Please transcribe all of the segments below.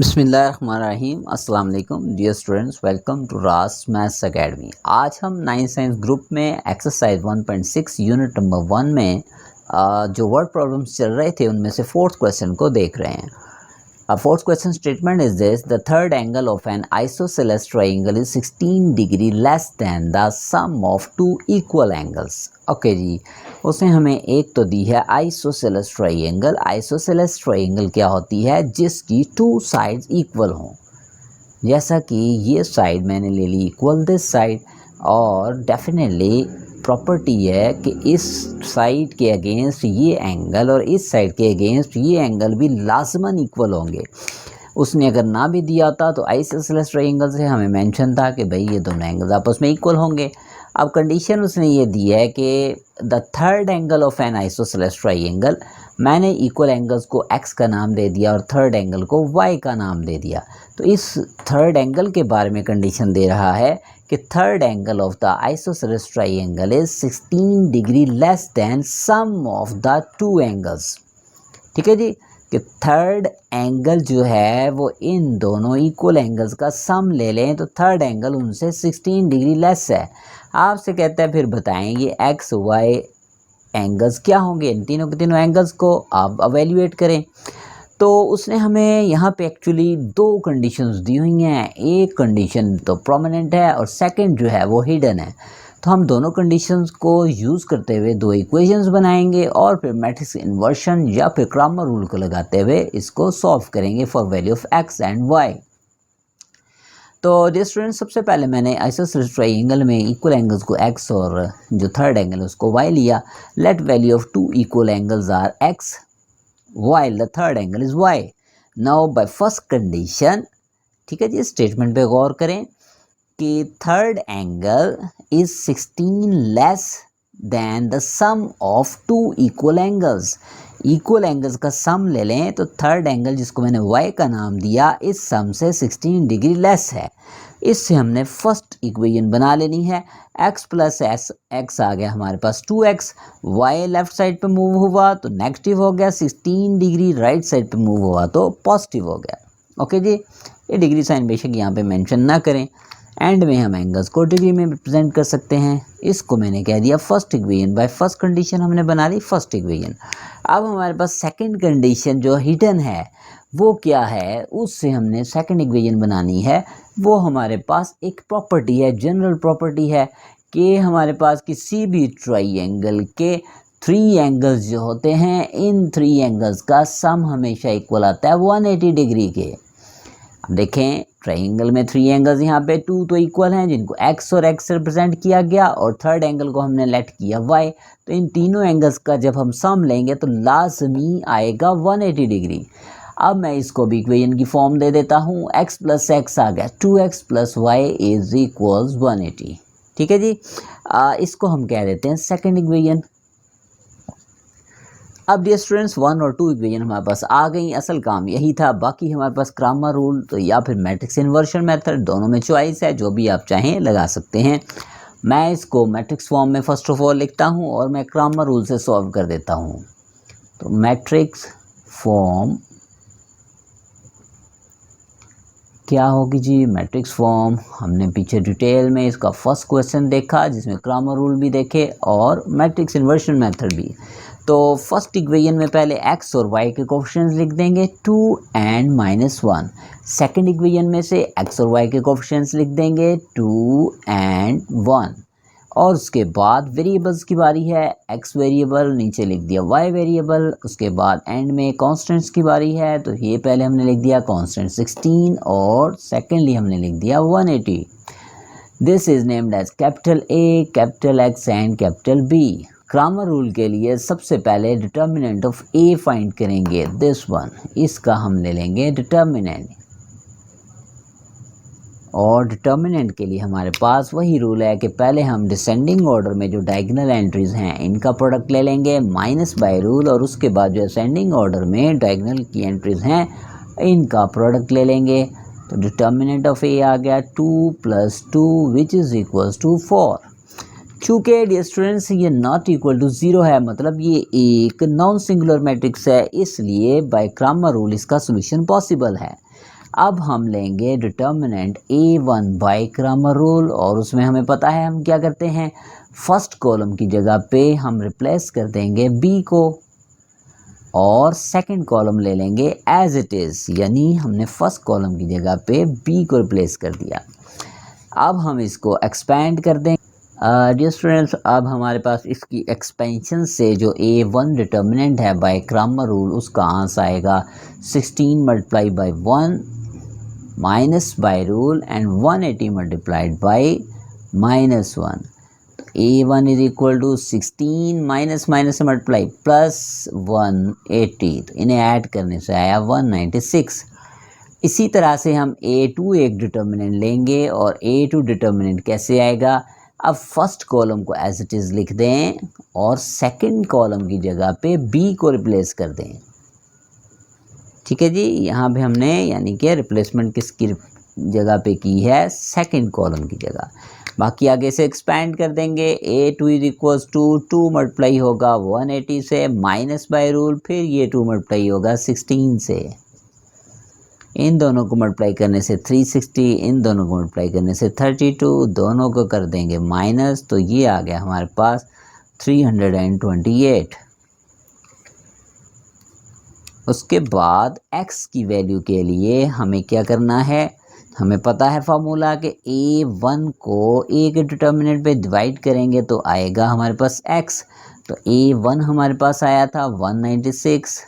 बिस्मिल्लाहिर्रहमानिर्रहीम अस्सलाम वालेकुम डियर स्टूडेंट्स, वेलकम टू रास मैथ्स एकेडमी। आज हम 9th साइंस ग्रुप में एक्सरसाइज 1.6 यूनिट नंबर 1 में जो वर्ड प्रॉब्लम्स चल रहे थे उनमें से फोर्थ क्वेश्चन को देख रहे हैं। Fourth question statement is this: the third angle of an isosceles triangle is 16 degree less than the sum of two equal angles. Okay जी, उसने हमें एक तो दी है आइसोसेलेस ट्राइंगल। आइसोसेलेस ट्राइंगल क्या होती है? जिसकी टू साइड्स इक्वल हों। जैसा कि ये साइड मैंने ले ली इक्वल दिस साइड, और डेफिनेटली प्रॉपर्टी है कि इस साइड के अगेंस्ट ये एंगल और इस साइड के अगेंस्ट ये एंगल भी लाजमन इक्वल होंगे। उसने अगर ना भी दिया होता तो आइसोसेलेस ट्राइंगल से हमें मेंशन था कि भाई ये दोनों एंगल्स आपस में इक्वल होंगे। अब कंडीशन उसने ये दी है कि the third angle of an isosceles triangle, मैंने इक्वल एंगल्स को x का नाम दे दिया और थर्ड एंगल को y का नाम दे दिया। तो इस थर्ड एंगल के बारे में कंडीशन दे रहा है कि third angle of the isosceles triangle is 16 degree less than sum of the two angles. ठीक है जी, कि थर्ड एंगल जो है वो इन दोनों इक्वल एंगल्स का सम ले लें तो थर्ड एंगल उनसे 16 डिग्री लेस है। आपसे कहता है फिर बताएं ये एक्स वाई एंगल्स क्या होंगे, इन तीनों के तीनों एंगल्स को आप अवेल्यूएट करें। तो उसने हमें यहाँ पे एक्चुअली दो कंडीशंस दी हुई हैं। एक कंडीशन तो प्रोमिनेंट है और सेकंड जो है वो हिडन है। तो हम दोनों कंडीशंस को यूज़ करते हुए दो इक्वेशंस बनाएंगे और फिर मैट्रिक्स इन्वर्शन या फिर क्रैमर रूल को लगाते हुए इसको सॉल्व करेंगे for value of x and y. तो डियर स्टूडेंट, सबसे पहले मैंने आइसोसेलेस ट्राइंगल में इक्वल एंगल्स को x और जो थर्ड एंगल है उसको y लिया। Let value of two equal angles are x while the third angle is y. Now by first condition, ठीक है जी, स्टेटमेंट पे गौर करें कि third angle is 16 less than the sum of two equal angles. Equal angles का sum ले लें तो थर्ड एंगल जिसको मैंने y का नाम दिया इस सम से 16 डिग्री लेस है। इससे हमने फर्स्ट इक्वेशन बना लेनी है। x प्लस एक्स आ गया हमारे पास 2x, y लेफ्ट साइड पे मूव हुआ तो नेगेटिव हो गया, 16 डिग्री राइट साइड पे मूव हुआ तो पॉजिटिव हो गया। ओके जी, ये डिग्री साइन बेशक यहाँ पे मेंशन ना करें, एंड में हम एंगल्स को डिग्री में रिप्रेजेंट कर सकते हैं। इसको मैंने कह दिया first equation. By first condition हमने बना ली फर्स्ट इक्वेशन। अब हमारे पास सेकंड कंडीशन जो हिडन है वो क्या है, उससे हमने सेकंड इक्वेशन बनानी है। वो हमारे पास एक प्रॉपर्टी है, जनरल प्रॉपर्टी है कि हमारे पास किसी भी ट्राइंगल के थ्री एंगल्स जो होते हैं, इन थ्री एंगल्स का सम हमेशा इक्वल आता है 180 डिग्री के। अब देखें, ट्राइंगल में थ्री एंगल्स यहाँ पे टू तो इक्वल हैं जिनको x और x रिप्रेजेंट किया गया, और थर्ड एंगल को हमने लेट किया y। तो इन तीनों एंगल्स का जब हम सम लेंगे तो लाजमी आएगा 180 डिग्री। अब मैं इसको भी इक्वेशन की फॉर्म दे देता हूँ, x प्लस एक्स आ गया 2x plus Y is equals 180। ठीक है जी, इसको हम कह देते हैं सेकंड इक्वेशन। अब डियर स्टूडेंट्स, 1 और 2 इक्वेशन हमारे पास आ गई। असल काम यही था, बाकी हमारे पास क्रैमर रूल तो या फिर मैट्रिक्स इन्वर्शन मेथड, दोनों में चॉइस है, जो भी आप चाहें लगा सकते हैं। मैं इसको मैट्रिक्स फॉर्म में फर्स्ट ऑफ ऑल लिखता हूं और मैं क्रैमर रूल से सॉल्व कर देता हूं। तो मैट्रिक्स फॉर्म क्या होगी जी? मैट्रिक्स फॉर्म हमने पीछे डिटेल में इसका फर्स्ट क्वेश्चन देखा जिसमें क्रैमर रूल भी देखे और मैट्रिक्स इन्वर्शन मेथड भी। तो फर्स्ट इक्वेशन में पहले x और y के कोफिशिएंट्स लिख देंगे 2 एंड -1। सेकंड इक्वेशन में से x और y के कोफिशिएंट्स लिख देंगे 2 एंड 1। और उसके बाद वेरिएबल्स की बारी है, x वेरिएबल नीचे लिख दिया, y वेरिएबल। उसके बाद एंड में कांस्टेंट्स की बारी है, तो ये पहले हमने लिख दिया कांस्टेंट 16 और सेकेंडली हमने लिख दिया 180। This is named as capital A, capital X and capital B। Cramer rule के लिए सबसे पहले डिटर्मिनेंट ऑफ A फाइंड करेंगे, दिस वन, इसका हम ले लेंगे डिटर्मिनेंट। और डिटर्मिनेंट के लिए हमारे पास वही रूल है कि पहले हम डिसेंडिंग ऑर्डर में जो डायगोनल एंट्रीज हैं इनका प्रोडक्ट ले लेंगे माइनस बाय रूल, और उसके बाद जो असेंडिंग ऑर्डर में डायगोनल की एंट्रीज हैं इनका प्रोडक्ट ले लेंगे। तो डिटर्मिनेंट ऑफ ए आ गया 2 + 2 विच इज़ इक्वल्स टू 4। चूँकि डियर स्टूडेंट्स ये नॉट इक्वल टू 0 है, मतलब ये एक नॉन सिंगुलर मैट्रिक्स है, इसलिए बाय क्रैमर रूल इसका सोल्यूशन पॉसिबल है। अब हम लेंगे determinant A1 bye Cramer rule और उसमें हमें पता है हम क्या करते हैं, फर्स्ट कॉलम की जगह पे हम रिप्लेस कर देंगे B को और सेकंड कॉलम ले लेंगे एज इट इज़, यानी हमने फर्स्ट कॉलम की जगह पे B को रिप्लेस कर दिया। अब हम इसको एक्सपेंड कर देंगे। डियर स्टूडेंट्स, अब हमारे पास इसकी एक्सपेंशन से जो A1 डिटर्मिनेंट है बाय क्रैमर रूल, उसका आंसर आएगा 16 multiply by 1 minus by rule and 180 multiplied by -1। A1 is equal to 16 minus minus से मल्टीप्लाई प्लस 180, तो इन्हें ऐड करने से आया 196। इसी तरह से हम A2 एक डिटर्मिनेंट लेंगे और A2 डिटर्मिनेंट कैसे आएगा, अब फर्स्ट कॉलम को एज इट इज़ लिख दें और सेकंड कॉलम की जगह पे B को रिप्लेस कर दें। ठीक है जी, यहाँ पे हमने यानी कि रिप्लेसमेंट किसकी जगह पे की है, सेकंड कॉलम की जगह। बाकी आगे से एक्सपेंड कर देंगे। A2 is equals to 2 multiply होगा 180 से माइनस बाय रूल, फिर ये 2 मल्टीप्लाई होगा 16 से, इन दोनों को मल्टीप्लाई करने से 360, इन दोनों को मल्टीप्लाई करने से 32, दोनों को कर देंगे माइनस, तो ये आ गया हमारे पास 328। उसके बाद x की वैल्यू के लिए हमें क्या करना है, हमें पता है फार्मूला कि A1 को A के डिटर्मिनेंट पे डिवाइड करेंगे तो आएगा हमारे पास x, तो A1 हमारे पास आया था 196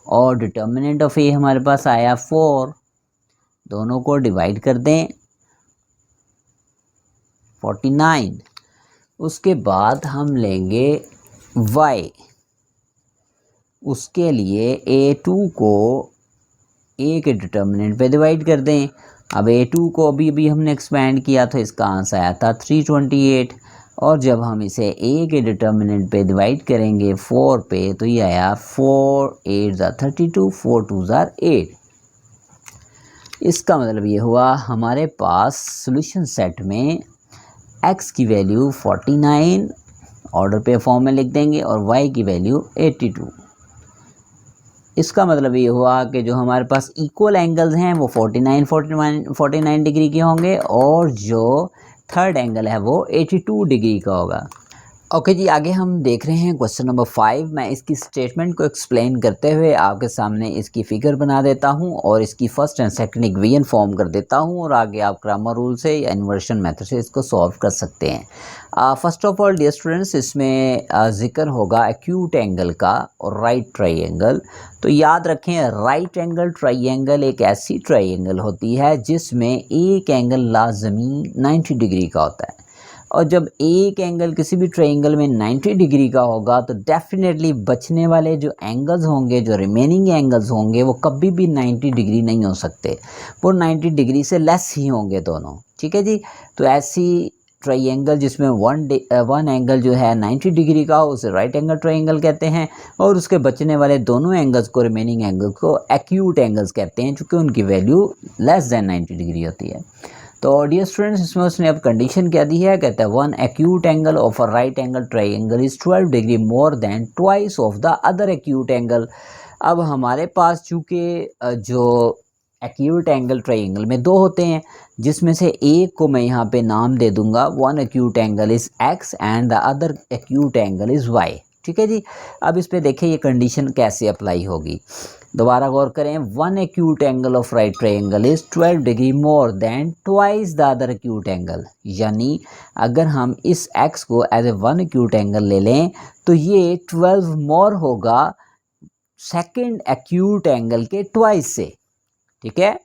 और डिटर्मिनेंट ऑफ A हमारे पास आया 4, दोनों को डिवाइड कर दें 49। उसके बाद हम लेंगे y, उसके लिए A2 को A के डिटर्मिनेंट पे डिवाइड कर दें। अब A2 को अभी हमने एक्सपेंड किया तो इसका आंसर आया था 328 और जब हम इसे A के डिटर्मिनेंट पे डिवाइड करेंगे 4 पे तो ये आया 4 8 ज़ा 32, 4 2 ज़ा 8। इसका मतलब ये हुआ हमारे पास सॉल्यूशन सेट में x की वैल्यू 49 ऑर्डर पे फॉर्म में लिख देंगे और y की वैल्यू 82। इसका मतलब ये हुआ कि जो हमारे पास इक्वल एंगल्स हैं वो 49 डिग्री के होंगे और जो थर्ड एंगल है वो 82 डिग्री का होगा। ओके जी, आगे हम देख रहे हैं क्वेश्चन नंबर 5। मैं इसकी स्टेटमेंट को एक्सप्लेन करते हुए आपके सामने इसकी फिगर बना देता हूं और इसकी first and second equation form कर देता हूं और आगे आप क्रैमर रूल से या इन्वर्शन मेथड से इसको सॉल्व कर सकते हैं। First of all dear students, इसमें जिक्र होगा एक्यूट एंगल का और राइट ट्राइंगल। तो याद रखें, राइट एंगल ट्राइंगल एक ऐसी ट्राइंगल होती है जिसमें एक एंगल लाजमी 90 डिग्री का होता है और जब एक एंगल किसी भी ट्रायंगल में 90 डिग्री का होगा तो डेफिनेटली बचने वाले जो एंगल्स होंगे, जो रिमेनिंग एंगल्स होंगे, वो कभी भी 90 डिग्री नहीं हो सकते, वो 90 डिग्री से लेस ही होंगे दोनों। ठीक है जी, तो ऐसी ट्रायंगल जिसमें वन एंगल जो है 90 डिग्री का उसे राइट एंगल ट्रायंगल कहते हैं और उसके बचने वाले दोनों एंगल्स को, रिमेनिंग एंगल्स को एक्यूट एंगल्स कहते हैं क्योंकि उनकी वैल्यू लेस देन 90 डिग्री होती है। तो डियर स्टूडेंट्स, इसमें उसने अब कंडीशन क्या दी है, कहता है one acute angle of a right angle triangle is 12 degree more than twice of the other acute angle. अब हमारे पास चूँकि जो एक्यूट एंगल ट्रायंगल में दो होते हैं जिसमें से एक को मैं यहाँ पे नाम दे दूंगा one acute angle is x and the other acute angle is y। ठीक है जी, अब इस पे देखें ये कंडीशन कैसे अप्लाई होगी। दोबारा गौर करें, one acute angle of right triangle is 12 degree more than twice the other acute angle, यानी अगर हम इस x को as a one acute angle ले लें तो ये 12 मोर होगा सेकंड एक्यूट एंगल के ट्वाइस से। ठीक है,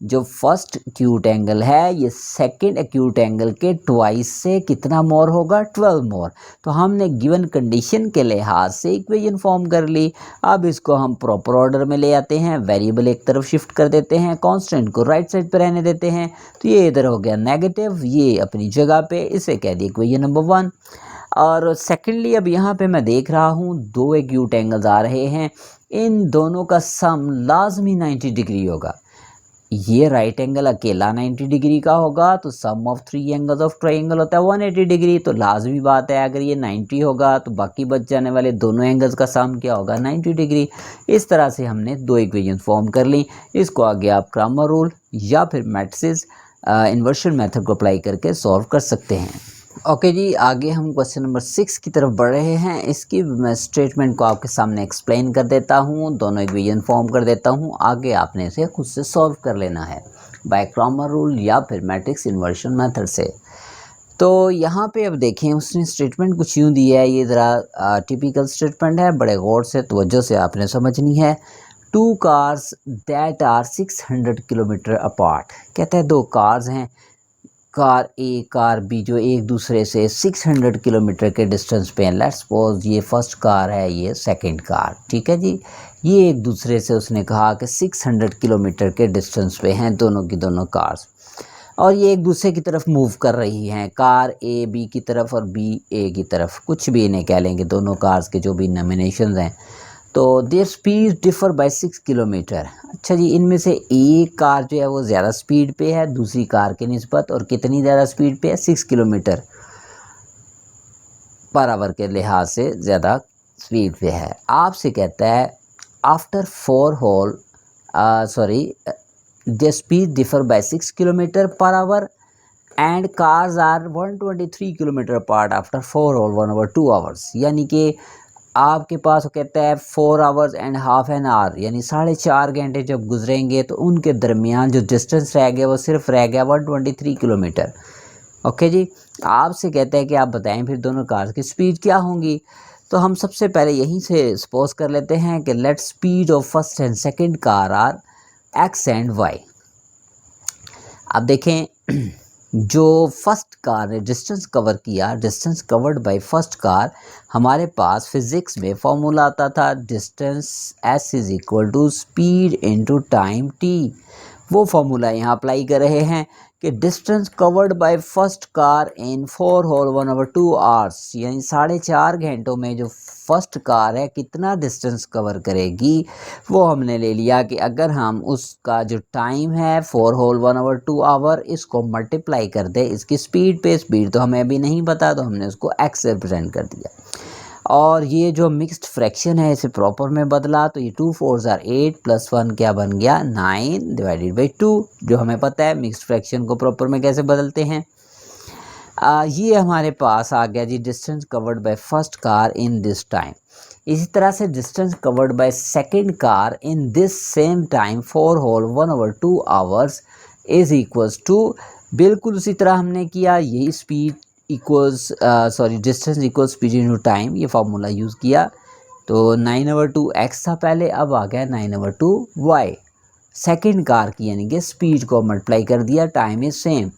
जो फर्स्ट एक्यूट एंगल है ये सेकंड एक्यूट एंगल के ट्वाइस से कितना मोर होगा, 12 मोर। तो हमने गिवन कंडीशन के लिहाज से इक्वेशन फॉर्म कर ली। अब इसको हम प्रॉपर ऑर्डर में ले आते हैं, वेरिएबल एक तरफ शिफ्ट कर देते हैं, कांस्टेंट को राइट साइड पर रहने देते हैं, तो ये इधर हो गया नेगेटिव, ये अपनी जगह पे, इसे कह दिए इक्वेशन नंबर 1। और सेकेंडली अब यहाँ पे मैं देख रहा हूँ दो एक्यूट एंगल्स आ रहे हैं, इन दोनों का सम लाजमी 90 डिग्री होगा। ये राइट एंगल अकेला 90 डिग्री का होगा तो सम ऑफ 3 एंगल्स ऑफ ट्रायंगल होता है 180 डिग्री। तो लाजमी बात है अगर ये 90 होगा तो बाकी बच जाने वाले दोनों एंगल्स का सम क्या होगा 90 डिग्री। इस तरह से हमने दो इक्वेशन फॉर्म कर ली। इसको आगे आप क्रामर रूल या फिर मैट्रिसेस इन्वर्शन मेथड को अप्लाई करके सॉल्व कर सकते हैं। ओके जी, आगे हम क्वेश्चन नंबर 6 की तरफ बढ़ रहे हैं। इसकी मैं स्टेटमेंट को आपके सामने एक्सप्लेन कर देता हूँ, दोनों इक्वेशन फॉर्म कर देता हूँ। आगे आपने इसे खुद से सॉल्व कर लेना है बाय क्रॉमर रूल या फिर मैट्रिक्स इन्वर्शन मेथड से। तो यहाँ पे अब देखें उसने स्टेटमेंट कुछ यूँ दी है, ये ज़रा टिपिकल स्टेटमेंट है, बड़े गौर से तवज्जो से आपने समझनी है। 2 cars that are 600 kilometre apart. कहते हैं दो कार्स हैं, कार ए कार बी, जो एक दूसरे से 600 किलोमीटर के डिस्टेंस पे हैं। लेट्स सपोज ये फर्स्ट कार है, ये सेकंड कार, ठीक है जी। ये एक दूसरे से उसने कहा कि 600 किलोमीटर के डिस्टेंस पे हैं दोनों की दोनों कार्स, और ये एक दूसरे की तरफ मूव कर रही हैं, कार ए बी की तरफ और बी ए की तरफ, कुछ भी इन्हें कह लेंगे दोनों कार्स के जो भी नॉमिनेशंस हैं। तो there speed differ by 6 kilometre. अच्छा जी, इनमें से एक कार जो है वो ज़्यादा स्पीड पे है दूसरी कार के निस्बत, और कितनी ज़्यादा स्पीड पे है 6 किलोमीटर पर आवर के लिहाज से ज़्यादा स्पीड पे है। आपसे कहता है after 4 whole the speed differ by 6 kilometre per hour and cars are 123 kilometre apart after 4 whole 1 over 2 hours. यानी कि आपके पास कहता है 4 hours and half an hour, यानी 4.5 घंटे जब गुजरेंगे तो उनके दरमियान जो डिस्टेंस रह गया वो सिर्फ रह गया 123 किलोमीटर। ओके जी, आपसे कहता है कि आप बताएं फिर दोनों कार्स की स्पीड क्या होंगी। तो हम सबसे पहले यहीं से सपोज कर लेते हैं कि let speed of first and second car are x and y. अब देखें जो फर्स्ट कार ने डिस्टेंस कवर किया, distance covered by first car, हमारे पास फिज़िक्स में फॉर्मूला आता था distance s is equal to speed into time t. वो फॉर्मूला यहाँ अप्लाई कर रहे हैं कि distance covered by first car in 4 whole 1 over 2 hours, यानी 4.5 घंटों में जो फर्स्ट कार है कितना डिस्टेंस कवर करेगी, वो हमने ले लिया कि अगर हम उसका जो टाइम है 4 होल 1 ओवर 2 आवर, इसको मल्टीप्लाई कर दे इसकी स्पीड पे। स्पीड तो हमें अभी नहीं पता तो हमने उसको एक्स से रिप्रेजेंट कर दिया, और ये जो मिक्स्ड फ्रैक्शन है इसे प्रॉपर में बदला तो ये 2 4s आर 8 प्लस 1 क्या बन गया 9 डिवाइडेड बाई 2। जो हमें पता है मिक्स्ड फ्रैक्शन को प्रॉपर में कैसे बदलते हैं। ये हमारे पास आ गया जी distance covered by first car in this time. इसी तरह से distance covered by second car in this same time 4 whole 1 over 2 hours is equals to, बिल्कुल उसी तरह हमने किया, यही speed equals distance equals speed into time, ये फार्मूला यूज़ किया। तो 9/2 एक्स था पहले, अब आ गया 9/2 वाई। सेकंड कार की यानी कि स्पीड को मल्टीप्लाई कर दिया, टाइम इज सेम।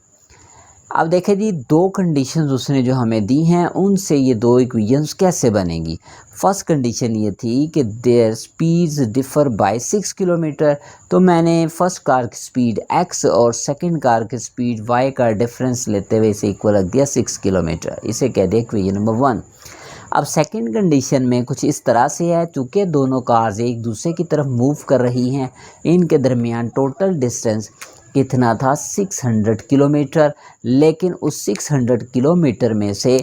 अब देखें जी दो कंडीशंस उसने जो हमें दी हैं उनसे ये दो इक्वेशंस कैसे बनेगी। फर्स्ट कंडीशन ये थी कि their speeds differ by 6 kilometre, तो मैंने फर्स्ट कार की स्पीड x और सेकंड कार की स्पीड y का डिफरेंस लेते हुए इसे इक्वल रख दिया 6 किलोमीटर। इसे कह दिया इक्वेशन नंबर 1। अब सेकंड कंडीशन में कुछ इस तरह से है, चूँकि दोनों कार्स एक दूसरे की तरफ मूव कर रही हैं, इनके दरमियान टोटल डिस्टेंस कितना था 600 किलोमीटर, लेकिन उस 600 किलोमीटर में से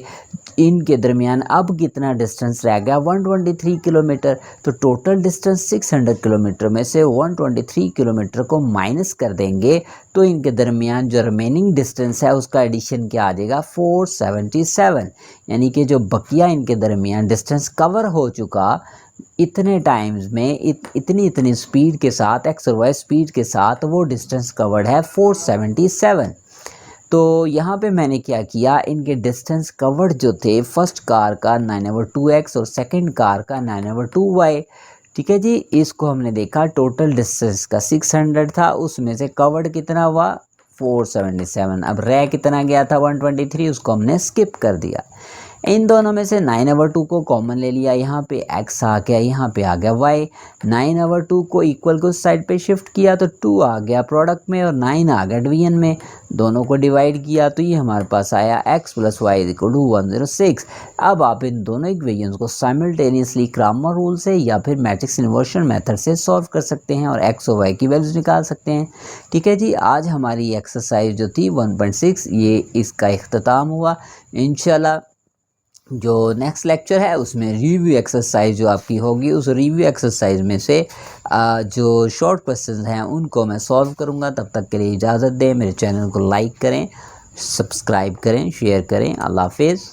इनके दरमियान अब कितना डिस्टेंस रह गया 123 किलोमीटर। तो टोटल डिस्टेंस 600 किलोमीटर में से 123 किलोमीटर को माइनस कर देंगे तो इनके दरमियान जो रिमेनिंग डिस्टेंस है उसका एडिशन क्या आ जाएगा 477। यानी कि जो बकिया इनके दरमियान डिस्टेंस कवर हो चुका इतने टाइम्स में इतनी स्पीड के साथ एक्स और वाई स्पीड के साथ वो डिस्टेंस कवर्ड है 477। तो यहाँ पे मैंने क्या किया, इनके डिस्टेंस कवर्ड जो थे फर्स्ट कार का 9/2x और सेकंड कार का 9/2y, ठीक है जी। इसको हमने देखा टोटल डिस्टेंस का 600 था, उसमें से कवर्ड कितना हुआ 477। अब रह कितना गया था 123, उसको हमने स्किप कर दिया। इन दोनों में से 9/2 को कॉमन ले लिया, यहाँ पे x आ गया, यहाँ पे आ गया y। 9/2 को इक्वल को उस साइड पे शिफ्ट किया तो 2 आ गया प्रोडक्ट में और 9 आ गया डिवीजन में। दोनों को डिवाइड किया तो ये हमारे पास आया x + y = 106। अब आप इन दोनों इक्वेशंस को साइमल्टेनियसली क्रैमर रूल से या फिर मैट्रिक्स इन्वर्शन मेथड से सॉल्व कर सकते हैं और x और y की वैल्यूज निकाल सकते हैं। ठीक है जी, आज हमारी एक्सरसाइज जो थी 1.6 ये इसका इख्तिताम हुआ। इंशाल्लाह जो नेक्स्ट लेक्चर है उसमें रिव्यू एक्सरसाइज जो आपकी होगी, उस रिव्यू एक्सरसाइज में से जो शॉर्ट क्वेश्चंस हैं उनको मैं सॉल्व करूंगा। तब तक के लिए इजाज़त दें। मेरे चैनल को लाइक करें, सब्सक्राइब करें, शेयर करें। अल्लाह हाफिज़।